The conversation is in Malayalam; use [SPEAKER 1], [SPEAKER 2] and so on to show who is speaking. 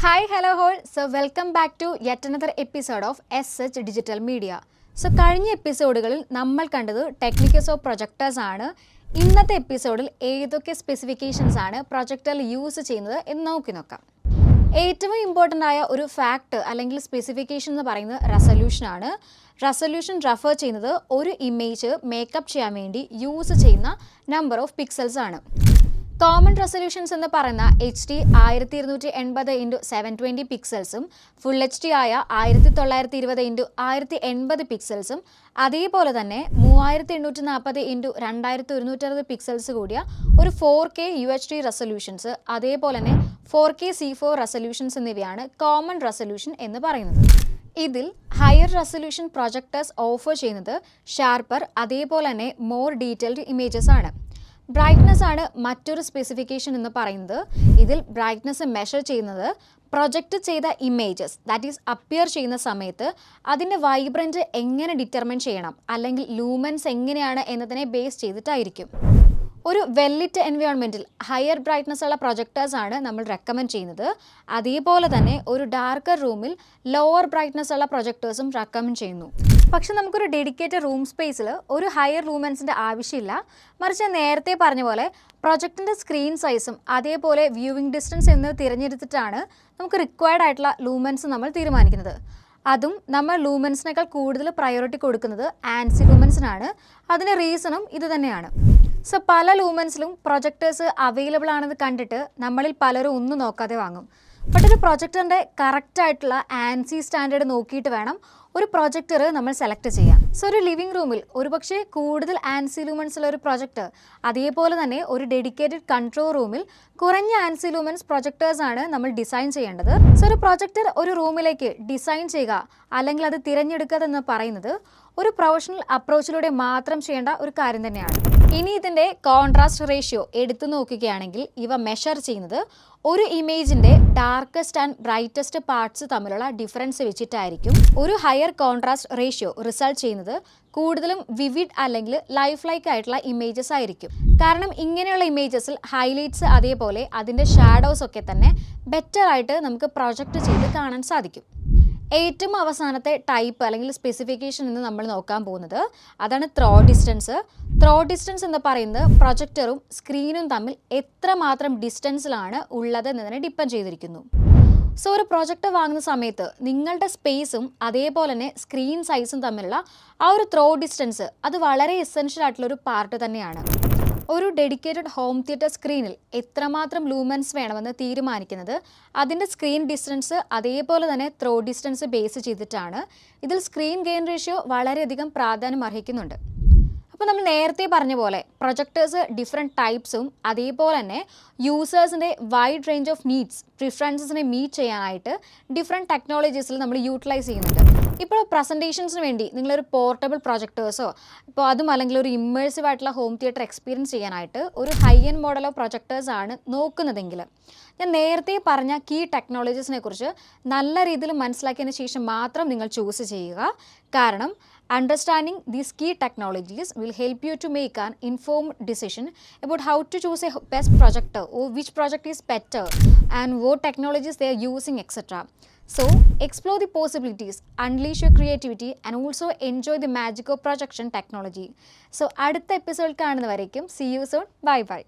[SPEAKER 1] Hi, hello all. So welcome back to yet another episode of SH Digital Media. So കഴിഞ്ഞ എപ്പിസോഡുകളിൽ നമ്മൾ കണ്ടത് ടെക്നിക്കൽസ് ഓഫ് പ്രൊജക്ടേഴ്സ് ആണ്. ഇന്നത്തെ എപ്പിസോഡിൽ ഏതൊക്കെ സ്പെസിഫിക്കേഷൻസ് ആണ് പ്രൊജക്ടറിൽ യൂസ് ചെയ്യുന്നത് എന്ന് നോക്കാം. ഏറ്റവും ഇമ്പോർട്ടൻ്റ് ആയ ഒരു ഫാക്ട് അല്ലെങ്കിൽ സ്പെസിഫിക്കേഷൻ എന്ന് പറയുന്നത് റെസൊല്യൂഷൻ ആണ്. റെസൊല്യൂഷൻ റെഫർ ചെയ്യുന്നത് ഒരു ഇമേജ് മേക്കപ്പ് ചെയ്യാൻ വേണ്ടി യൂസ് ചെയ്യുന്ന നമ്പർ ഓഫ് പിക്സൽസ് ആണ്. കോമൺ റെസൊല്യൂഷൻസ് എന്ന് പറയുന്ന HD 1280x720 പിക്സൽസും ഫുൾ HD ആയ 1920x1080 പിക്സൽസും അതേപോലെ തന്നെ 3840x2160 പിക്സൽസ് കൂടിയ ഒരു 4K UHD റെസൊല്യൂഷൻസ് അതേപോലെ തന്നെ 4K C4 റെസൊല്യൂഷൻസ് എന്നിവയാണ് കോമൺ റെസൊല്യൂഷൻ എന്ന് പറയുന്നത്. ഇതിൽ ഹയർ റെസൊല്യൂഷൻ പ്രൊജക്ടേഴ്സ് ഓഫർ ചെയ്യുന്നത് ഷാർപ്പർ അതേപോലെ തന്നെ മോർ ഡീറ്റെയിൽഡ് ഇമേജസ് ആണ്. ബ്രൈറ്റ്നസ് ആണ് മറ്റൊരു സ്പെസിഫിക്കേഷൻ എന്ന് പറയുന്നത്. ഇതിൽ ബ്രൈറ്റ്നസ് മെഷർ ചെയ്യുന്നത് പ്രൊജക്റ്റ് ചെയ്ത ഇമേജസ് ദാറ്റ് ഈസ് അപ്പിയർ ചെയ്യുന്ന സമയത്ത് അതിൻ്റെ വൈബ്രൻറ്റ് എങ്ങനെ ഡിറ്റർമിൻ ചെയ്യണം അല്ലെങ്കിൽ ലൂമൻസ് എങ്ങനെയാണ് എന്നതിനെ ബേസ് ചെയ്തിട്ടായിരിക്കും. ഒരു വെല്ലിറ്റ് എൻവയോൺമെൻറ്റിൽ ഹയർ ബ്രൈറ്റ്നസ് ഉള്ള പ്രൊജക്ടേഴ്സ് ആണ് നമ്മൾ റെക്കമെൻഡ് ചെയ്യുന്നത്. അതേപോലെ തന്നെ ഒരു ഡാർക്കർ റൂമിൽ ലോവർ ബ്രൈറ്റ്നസ് ഉള്ള പ്രൊജക്ടേഴ്സും റെക്കമെൻഡ് ചെയ്യുന്നു. പക്ഷെ നമുക്കൊരു ഡെഡിക്കേറ്റഡ് റൂം സ്പേസിൽ ഒരു ഹയർ ലൂമൻസിൻ്റെ ആവശ്യമില്ല. മറിച്ച് നേരത്തെ പറഞ്ഞ പോലെ പ്രൊജക്റ്റിൻ്റെ സ്ക്രീൻ സൈസും അതേപോലെ വ്യൂവിംഗ് ഡിസ്റ്റൻസ് എന്നിവ തിരഞ്ഞെടുത്തിട്ടാണ് നമുക്ക് റിക്വയർഡ് ആയിട്ടുള്ള ലൂമൻസ് നമ്മൾ തീരുമാനിക്കുന്നത്. അതും നമ്മൾ ലൂമൻസിനേക്കാൾ കൂടുതൽ പ്രയോറിറ്റി കൊടുക്കുന്നത് ആൻസി ലൂമൻസിനാണ്. അതിൻ്റെ റീസണും ഇത് തന്നെയാണ്. സോ പല ലൂമൻസിലും പ്രൊജക്ടേഴ്സ് അവൈലബിൾ ആണെന്ന് കണ്ടിട്ട് നമ്മളിൽ പലരും ഒന്നും നോക്കാതെ വാങ്ങും. ബട്ട് ഒരു പ്രൊജക്ടറിൻ്റെ കറക്റ്റായിട്ടുള്ള ആൻസി സ്റ്റാൻഡേർഡ് നോക്കിയിട്ട് വേണം ഒരു പ്രൊജക്ടർ നമ്മൾ സെലക്ട് ചെയ്യാം. സോ ഒരു ലിവിംഗ് റൂമിൽ ഒരുപക്ഷെ കൂടുതൽ ആൻസി ലൂമൻസ് ഉള്ള ഒരു പ്രൊജക്ടർ അതേപോലെ തന്നെ ഒരു ഡെഡിക്കേറ്റഡ് കൺട്രോൾ റൂമിൽ കുറഞ്ഞ ആൻസി ലൂമൻസ് പ്രൊജക്ടേഴ്സ് ആണ് നമ്മൾ ഡിസൈൻ ചെയ്യേണ്ടത്. സോ ഒരു പ്രൊജക്ടർ ഒരു റൂമിലേക്ക് ഡിസൈൻ ചെയ്യുക അല്ലെങ്കിൽ അത് തിരഞ്ഞെടുക്കുക എന്ന് പറയുന്നത് ഒരു പ്രൊഫഷണൽ അപ്രോച്ചിലൂടെ മാത്രം ചെയ്യേണ്ട ഒരു കാര്യം തന്നെയാണ്. ഇനി ഇതിൻ്റെ കോൺട്രാസ്റ്റ് റേഷ്യോ എടുത്തു നോക്കുകയാണെങ്കിൽ ഇവ മെഷർ ചെയ്യുന്നത് ഒരു ഇമേജിൻ്റെ ഡാർക്കസ്റ്റ് ആൻഡ് ബ്രൈറ്റസ്റ്റ് പാർട്സ് തമ്മിലുള്ള ഡിഫറൻസ് വെച്ചിട്ടായിരിക്കും. ഒരു ഹയർ കോൺട്രാസ്റ്റ് റേഷ്യോ റിസൾട്ട് ചെയ്യുന്നത് കൂടുതലും വിവിഡ് അല്ലെങ്കിൽ ലൈഫ് ലൈക്ക് ആയിട്ടുള്ള ഇമേജസ് ആയിരിക്കും. കാരണം ഇങ്ങനെയുള്ള ഇമേജസിൽ ഹൈലൈറ്റ്സ് അതേപോലെ അതിൻ്റെ ഷാഡോസ് ഒക്കെ തന്നെ ബെറ്റർ ആയിട്ട് നമുക്ക് പ്രൊജക്റ്റ് ചെയ്ത് കാണാൻ സാധിക്കും. ഏറ്റവും അവസാനത്തെ ടൈപ്പ് അല്ലെങ്കിൽ സ്പെസിഫിക്കേഷൻ എന്ന് നമ്മൾ നോക്കാൻ പോകുന്നത് അതാണ് ത്രോ ഡിസ്റ്റൻസ്. ത്രോ ഡിസ്റ്റൻസ് എന്ന് പറയുന്നത് പ്രൊജക്ടറും സ്ക്രീനും തമ്മിൽ എത്രമാത്രം ഡിസ്റ്റൻസിലാണ് ഉള്ളത് എന്നതിനെ ഡിപ്പെൻഡ് ചെയ്തിരിക്കുന്നു. സോ ഒരു പ്രൊജക്ടർ വാങ്ങുന്ന സമയത്ത് നിങ്ങളുടെ സ്പേസും അതേപോലെ തന്നെ സ്ക്രീൻ സൈസും തമ്മിലുള്ള ആ ഒരു ത്രോ ഡിസ്റ്റൻസ് അത് വളരെ എസെൻഷ്യൽ ആയിട്ടുള്ളൊരു പാർട്ട് തന്നെയാണ്. ഒരു ഡെഡിക്കേറ്റഡ് ഹോം തിയേറ്റർ സ്ക്രീനിൽ എത്രമാത്രം ലൂമൻസ് വേണമെന്ന് തീരുമാനിക്കുന്നത് അതിൻ്റെ സ്ക്രീൻ ഡിസ്റ്റൻസ് അതേപോലെ തന്നെ ത്രോ ഡിസ്റ്റൻസ് ബേസ് ചെയ്തിട്ടാണ്. ഇതിൽ സ്ക്രീൻ ഗെയിൻ റേഷ്യോ വളരെയധികം പ്രാധാന്യം അർഹിക്കുന്നുണ്ട്. അപ്പോൾ നമ്മൾ നേരത്തെ പറഞ്ഞ പോലെ പ്രൊജക്ടേഴ്സ് ഡിഫറെൻറ്റ് ടൈപ്സും അതേപോലെ തന്നെ യൂസേഴ്സിൻ്റെ വൈഡ് റേഞ്ച് ഓഫ് നീഡ്സ് പ്രിഫറൻസസിനെ മീറ്റ് ചെയ്യാനായിട്ട് ഡിഫറെൻറ്റ് ടെക്നോളജീസിൽ നമ്മൾ യൂട്ടിലൈസ് ചെയ്യുന്നുണ്ട്. ഇപ്പോൾ പ്രസൻറ്റേഷൻസിന് വേണ്ടി നിങ്ങളൊരു പോർട്ടബിൾ പ്രൊജക്ടേഴ്സോ ഇപ്പോൾ അതും അല്ലെങ്കിൽ ഒരു ഇമ്മേഴ്സീവ് ആയിട്ടുള്ള ഹോം തിയേറ്റർ എക്സ്പീരിയൻസ് ചെയ്യാനായിട്ട് ഒരു high end model of projectors ആണ് നോക്കുന്നതെങ്കിൽ ഞാൻ നേരത്തെ പറഞ്ഞ കീ ടെക്നോളജീസിനെ കുറിച്ച് നല്ല രീതിയിൽ മനസ്സിലാക്കിയതിന് ശേഷം മാത്രം നിങ്ങൾ ചൂസ് ചെയ്യുക. കാരണം understanding these key technologies will help you to make an informed decision about how to choose a best projector or which project is better and what technologies they are using, etc. So explore the possibilities, unleash your creativity and also enjoy the magic of projection technology. So അടുത്ത episode കാണുന്നവരേക്കും see you soon. Bye bye.